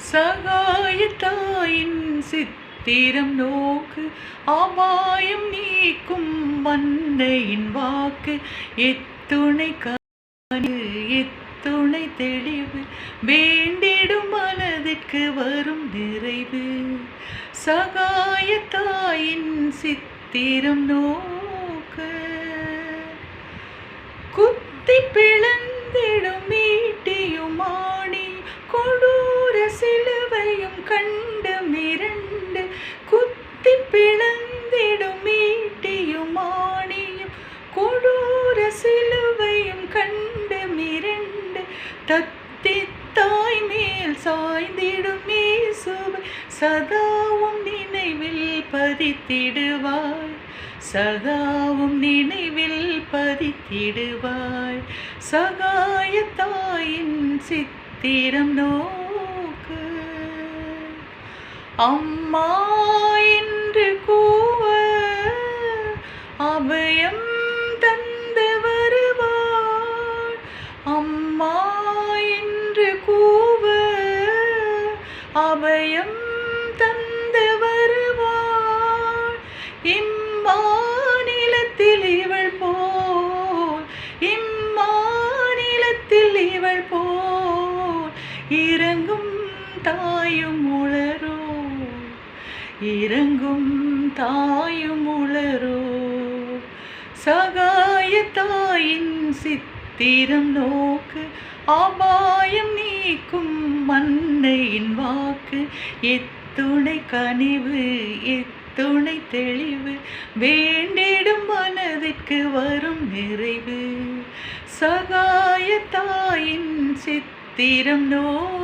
சகாயத்தாயின் சித்திரம் நோக்கு அபாயம் நீக்கும் மந்தையின் வாக்கு எத்துணை கனி எத்துணை தெளிவு வேண்டிடும் மனதிற்கு வரும் நிறைவு சகாயத்தாயின் சித்திரம் நோக்கு குத்தி பிளந்திடும் ஈட்டியும் ஆணி கொடூர சிலுவையும் கண்டு மிரண்டு குத்தி பிளந்திடும் ஈட்டியும் ஆணியும் கொடூர சிலுவையும் கண்டு மிரண்டு தத்தி தாய் மேல் சாய்ந்திடும் இயேசுவை சதாவும் நினைவில் பதித்திடுவாய் சதாவும் நினைவில் பதித்திடுவாய் சகாயத்தாயின் சித்திரம் நோக்கு அம்மா என்று கூவ அபயம் தந்து வருவாள் அம்மா என்று கூவ அபயம் தந்து வருவாள் இம்மாநிலத்தில் இவள் போல் இம்மாநிலத்தில் இவள் போல் இறங்கும் தாயும் உளரோ இறங்கும் தாயும் உளரோ சகாயத்தாயின் சித்திரம் நோக்கு அபாயம் நீக்கும் மன்னையின் வாக்கு எத்துணை கனிவு எத்துணை தெளிவு வேண்டிடும் மனதிற்கு வரும் நிறைவு சகாயத்தாயின் சித்திரம் நோக்கு